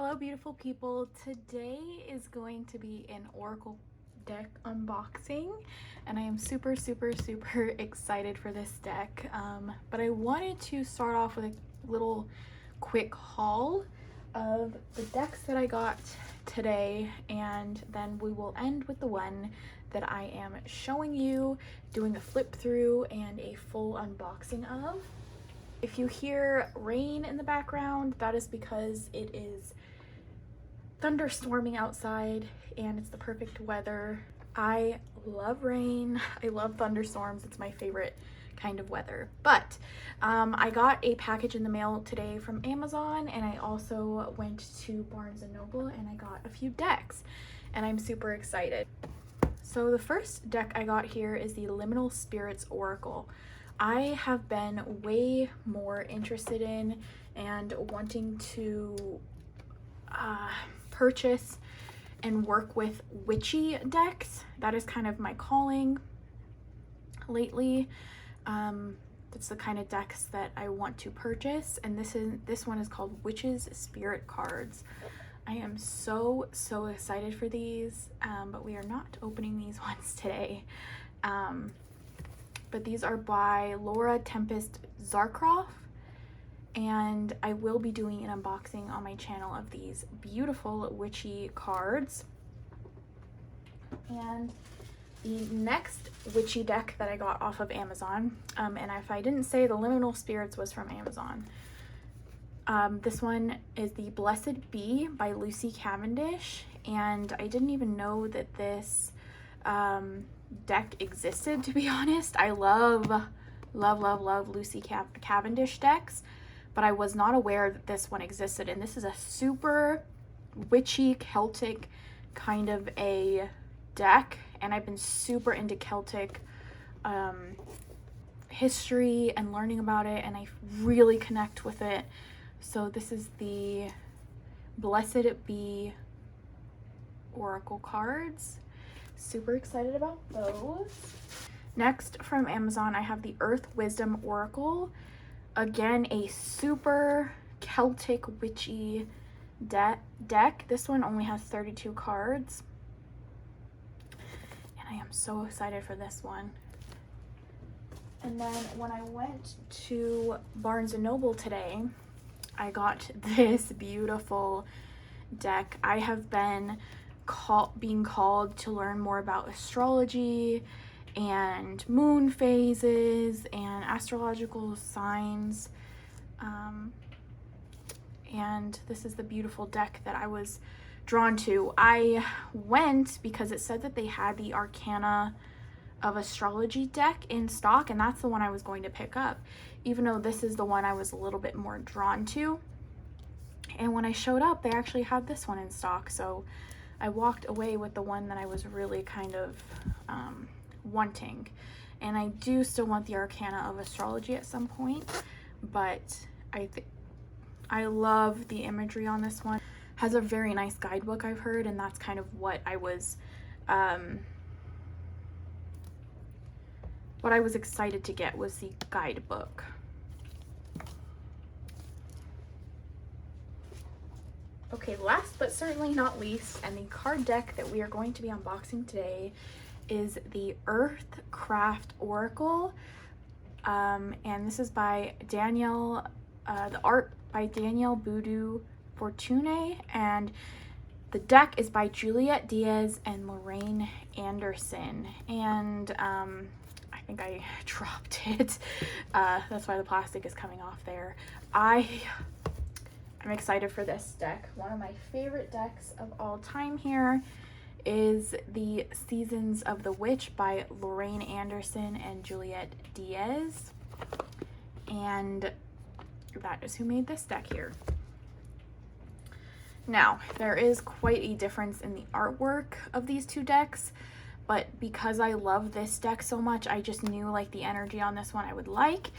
Hello beautiful people. Today is going to be an Oracle deck unboxing and I am super excited for this deck, but I wanted to start off with a little quick haul of the decks that I got today, and then we will end with the one that I am showing you, doing a flip through and a full unboxing of. If you hear rain in the background, that is because it is thunderstorming outside and it's the perfect weather. I love rain. I love thunderstorms. It's my favorite kind of weather. But I got a package in the mail today from Amazon, and I also went to Barnes & Noble and I got a few decks, and I'm super excited. So the first deck I got here is the Liminal Spirits Oracle. I have been way more interested in and wanting to purchase and work with witchy decks. That is kind of my calling lately. That's the kind of decks that I want to purchase, and this one is called Witches Spirit Cards. I am so excited for these, but we are not opening these ones today. But these are by Laura Tempest Zarkroff, and I will be doing an unboxing on my channel of these beautiful witchy cards. And the next witchy deck that I got off of Amazon, and if I didn't say, the Liminal Spirits was from Amazon. This one is the Blessed Bee by Lucy Cavendish, and I didn't even know that this deck existed, to be honest. I love Lucy Cavendish decks, but I was not aware that this one existed, and this is a super witchy Celtic kind of a deck, and I've been super into Celtic history and learning about it, and I really connect with it. So this is the Blessed Bee Oracle cards. Super excited about those. Next, from Amazon, I have the Earth Wisdom Oracle. Again, a super Celtic witchy deck. This one only has 32 cards, and I am so excited for this one. And then when I went to Barnes & Noble today, I got this beautiful deck. I have been being called to learn more about astrology and moon phases and astrological signs, and this is the beautiful deck that I was drawn to. I went because it said that they had the Arcana of Astrology deck in stock, and that's the one I was going to pick up, even though this is the one I was a little bit more drawn to. And when I showed up, they actually had this one in stock, so I walked away with the one that I was really kind of wanting. And I do still want the Arcana of Astrology at some point, but I love the imagery on this one. Has a very nice guidebook, I've heard, and that's kind of what I was excited to get, was the guidebook. Okay, last but certainly not least, and the card deck that we are going to be unboxing today, is the Earthcraft Oracle, and this is by Danielle, the art by Danielle Boudou Fortune, and the deck is by Juliet Diaz and Lorraine Anderson. And I think I dropped it. That's why the plastic is coming off there. I'm excited for this deck. One of my favorite decks of all time here is the Seasons of the Witch by Lorraine Anderson and Juliet Diaz, and that is who made this deck here. Now, there is quite a difference in the artwork of these two decks, but because I love this deck so much, I just knew like the energy on this one I would like,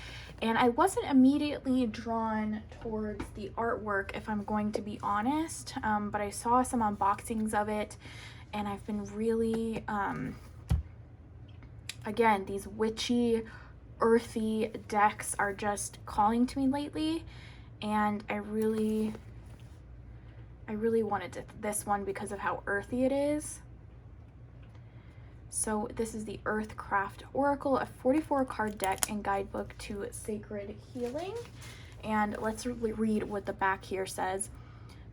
and I wasn't immediately drawn towards the artwork, if I'm going to be honest, but I saw some unboxings of it, and I've been really, again, these witchy, earthy decks are just calling to me lately, and I really I really wanted this one because of how earthy it is. So this is the Earthcraft Oracle, a 44 card deck and guidebook to sacred healing. And let's read what the back here says.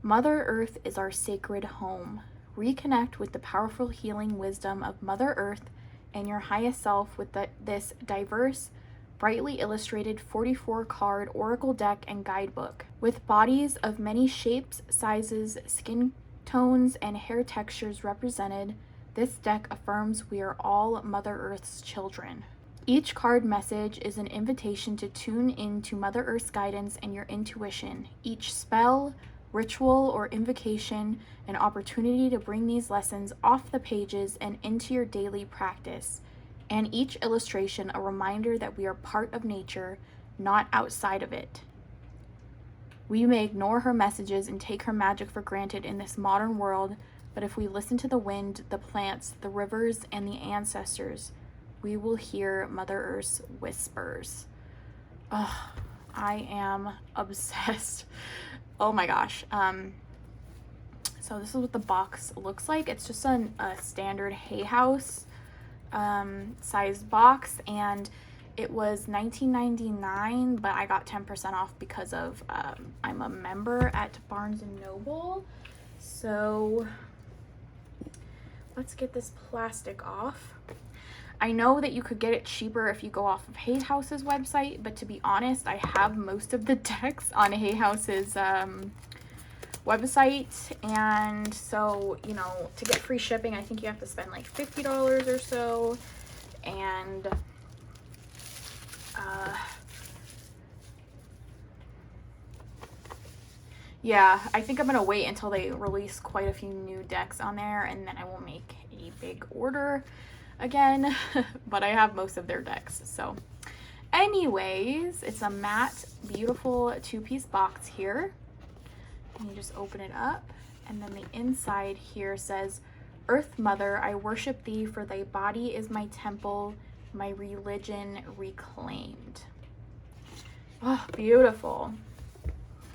Mother Earth is our sacred home. Reconnect with the powerful healing wisdom of Mother Earth and your highest self with this diverse, brightly illustrated 44 card oracle deck and guidebook. With bodies of many shapes, sizes, skin tones, and hair textures represented, this deck affirms we are all Mother Earth's children. Each card message is an invitation to tune into Mother Earth's guidance and your intuition. Each spell, ritual, or invocation, an opportunity to bring these lessons off the pages and into your daily practice. And each illustration a reminder that we are part of nature, not outside of it. We may ignore her messages and take her magic for granted in this modern world, but if we listen to the wind, the plants, the rivers, and the ancestors, we will hear Mother Earth's whispers. Oh, I am obsessed. Oh my gosh. So this is what the box looks like. It's just a standard Hay House size box, and it was $19.99, but I got 10% off because of I'm a member at Barnes & Noble. So let's get this plastic off. I know that you could get it cheaper if you go off of Hay House's website, but to be honest, I have most of the decks on Hay House's website, and so, you know, to get free shipping, I think you have to spend like $50 or so, and yeah, I think I'm gonna wait until they release quite a few new decks on there, and then I will make a big order again. But I have most of their decks. So anyways, it's a matte, beautiful 2-piece box here. And you just open it up, and then the inside here says, Earth Mother, I worship thee, for thy body is my temple, my religion reclaimed. Oh, beautiful.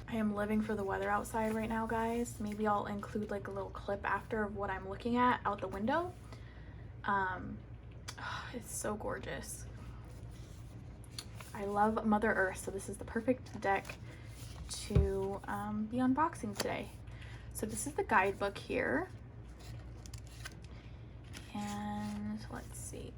I am living for the weather outside right now, guys. Maybe I'll include like a little clip after of what I'm looking at out the window. It's so gorgeous. I love Mother Earth, so this is the perfect deck to be unboxing today. So this is the guidebook here, and let's see.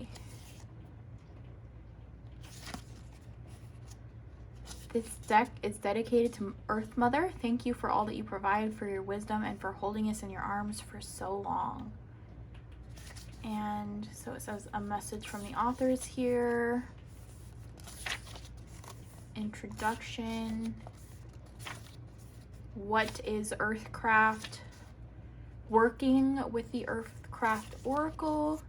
This deck is dedicated to Earth Mother. Thank you for all that you provide, for your wisdom, and for holding us in your arms for so long. And so it says a message from the authors here. Introduction. What is Earthcraft? Working with the Earthcraft Oracle.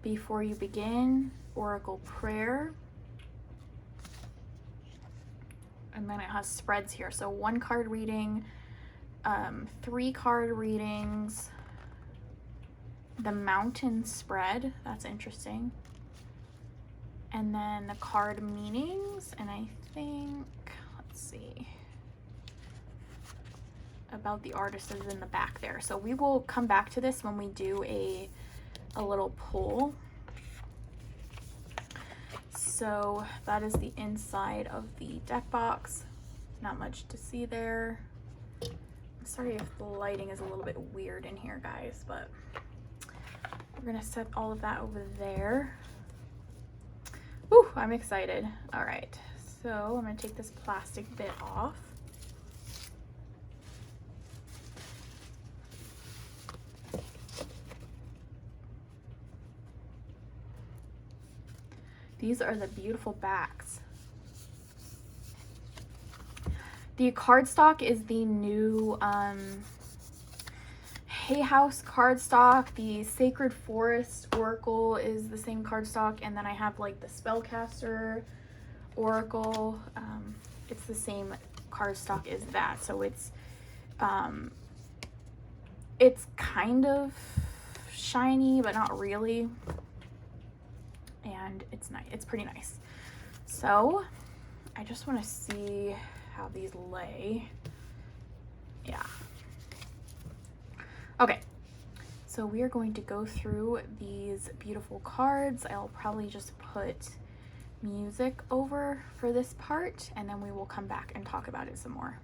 Before you begin, Oracle prayer. And then it has spreads here. So 1 card reading, 3 card readings, the mountain spread, that's interesting. And then the card meanings, and I think, let's see, about the artist is in the back there. So we will come back to this when we do a little pull. So that is the inside of the deck box. Not much to see there. I'm sorry if the lighting is a little bit weird in here, guys, but we're gonna set all of that over there. Whew, I'm excited. All right, so I'm gonna take this plastic bit off. These are the beautiful backs. The cardstock is the new Hay House cardstock. The Sacred Forest Oracle is the same cardstock, and then I have like the Spellcaster Oracle. It's the same cardstock as that, so it's kind of shiny, but not really. And it's nice. It's pretty nice. So I just want to see how these lay. Yeah, Okay, so we are going to go through these beautiful cards. I'll probably just put music over for this part, and then we will come back and talk about it some more.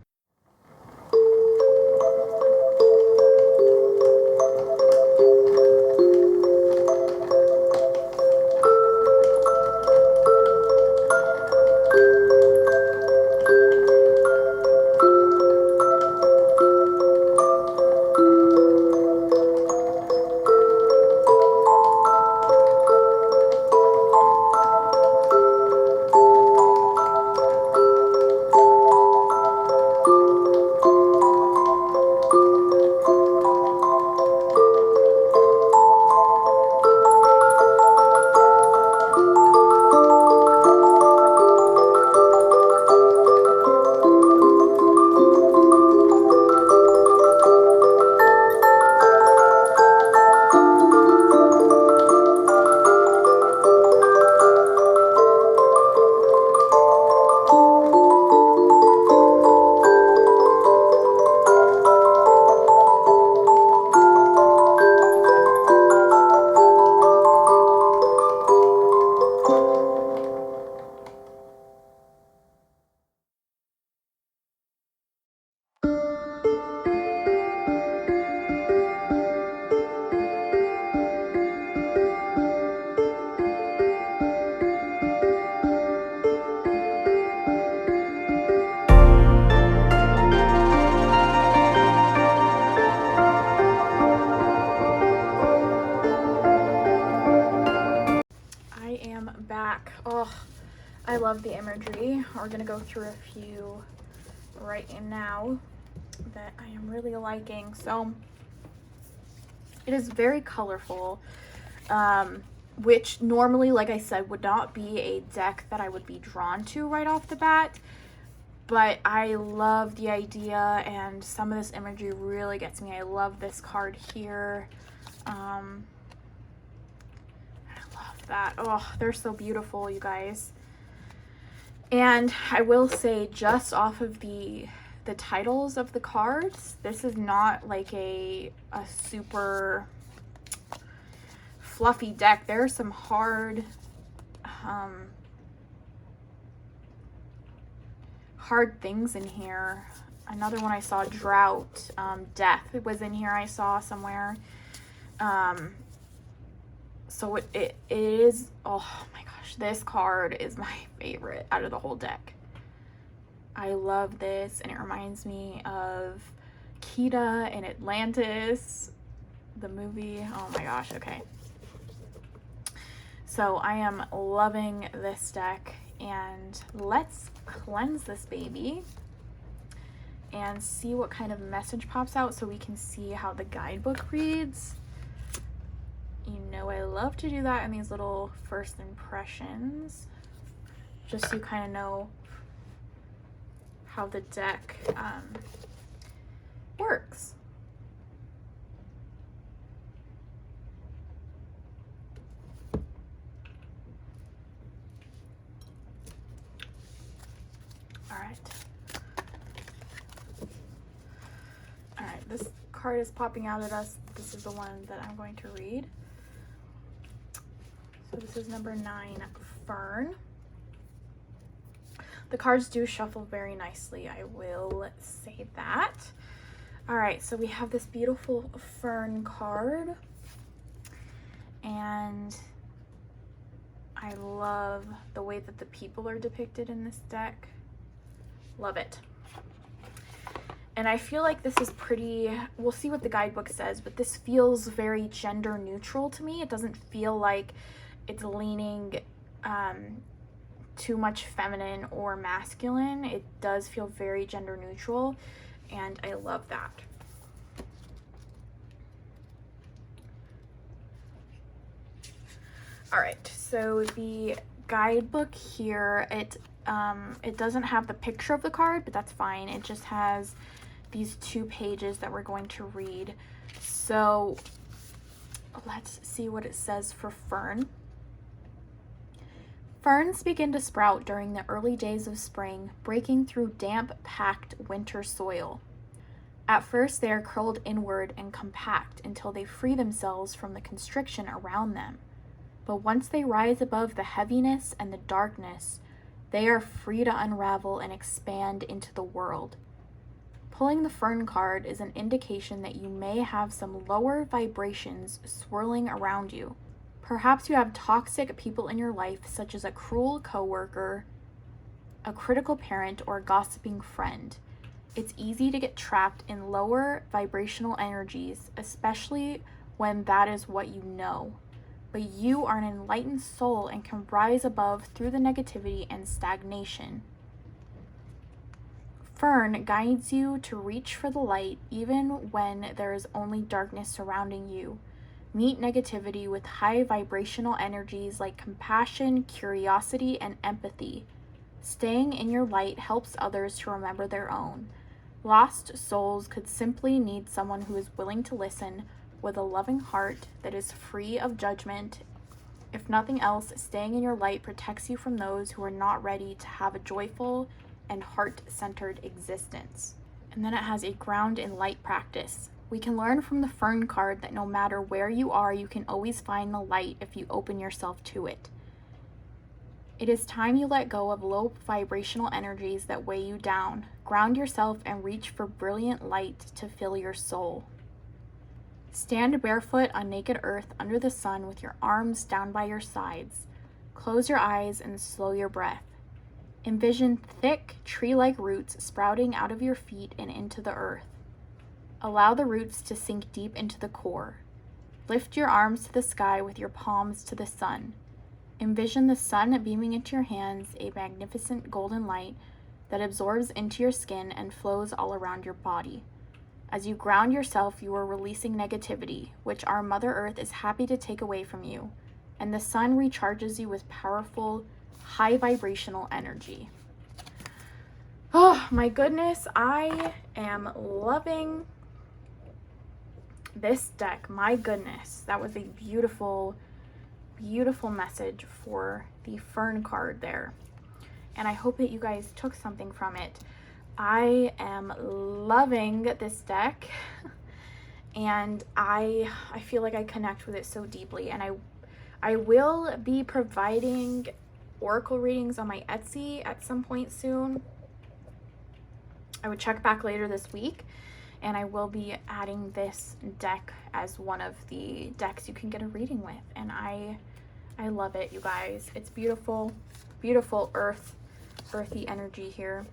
Back. Oh, I love the imagery. We're gonna go through a few right now that I am really liking. So it is very colorful, which normally, like I said, would not be a deck that I would be drawn to right off the bat, but I love the idea, and some of this imagery really gets me. I love this card here. That, oh, they're so beautiful, you guys. And I will say, just off of the titles of the cards, this is not like a super fluffy deck. There are some hard things in here. Another one I saw, drought, death was in here, I saw somewhere. So it is, oh my gosh, this card is my favorite out of the whole deck. I love this, and it reminds me of Kita in Atlantis, the movie. Oh my gosh, okay. So I am loving this deck, and let's cleanse this baby and see what kind of message pops out so we can see how the guidebook reads. You know, I love to do that in these little first impressions, just so you kind of know how the deck works. All right, this card is popping out at us. This is the one that I'm going to read. So this is number 9, Fern. The cards do shuffle very nicely, I will say that. All right, so we have this beautiful Fern card, and I love the way that the people are depicted in this deck. Love it. And I feel like this is pretty, we'll see what the guidebook says, but this feels very gender neutral to me. It doesn't feel like it's leaning too much feminine or masculine. It does feel very gender neutral, and I love that. All right, so the guidebook here, it doesn't have the picture of the card, but that's fine. It just has these 2 pages that we're going to read. So let's see what it says for Fern. Ferns begin to sprout during the early days of spring, breaking through damp, packed winter soil. At first, they are curled inward and compact until they free themselves from the constriction around them. But once they rise above the heaviness and the darkness, they are free to unravel and expand into the world. Pulling the Fern card is an indication that you may have some lower vibrations swirling around you. Perhaps you have toxic people in your life, such as a cruel coworker, a critical parent, or a gossiping friend. It's easy to get trapped in lower vibrational energies, especially when that is what you know. But you are an enlightened soul and can rise above through the negativity and stagnation. Fern guides you to reach for the light even when there is only darkness surrounding you. Meet negativity with high vibrational energies like compassion, curiosity, and empathy. Staying in your light helps others to remember their own. Lost souls could simply need someone who is willing to listen with a loving heart that is free of judgment. If nothing else, staying in your light protects you from those who are not ready to have a joyful and heart-centered existence. And then it has a ground in light practice. We can learn from the Fern card that no matter where you are, you can always find the light if you open yourself to it. It is time you let go of low vibrational energies that weigh you down. Ground yourself and reach for brilliant light to fill your soul. Stand barefoot on naked earth under the sun with your arms down by your sides. Close your eyes and slow your breath. Envision thick, tree-like roots sprouting out of your feet and into the earth. Allow the roots to sink deep into the core. Lift your arms to the sky with your palms to the sun. Envision the sun beaming into your hands, a magnificent golden light that absorbs into your skin and flows all around your body. As you ground yourself, you are releasing negativity, which our Mother Earth is happy to take away from you, and the sun recharges you with powerful, high vibrational energy. Oh my goodness, I am loving this deck. My goodness, that was a beautiful, beautiful message for the Fern card there. And I hope that you guys took something from it. I am loving this deck and I feel like I connect with it so deeply, and I will be providing oracle readings on my Etsy at some point soon. I would check back later this week, and I will be adding this deck as one of the decks you can get a reading with, and I love it, you guys. It's beautiful, beautiful earthy energy here.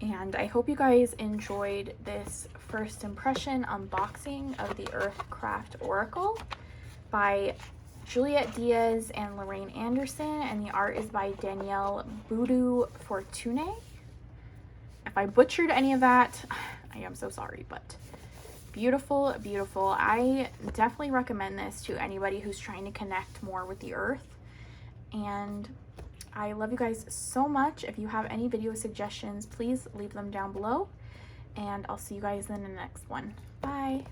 And I hope you guys enjoyed this first impression unboxing of the Earthcraft Oracle by Juliet Diaz and Lorraine Anderson, and the art is by Danielle Boudou Fortuné. If I butchered any of that, I am so sorry, but beautiful, beautiful. I definitely recommend this to anybody who's trying to connect more with the earth. And I love you guys so much. If you have any video suggestions, please leave them down below, and I'll see you guys in the next one. Bye.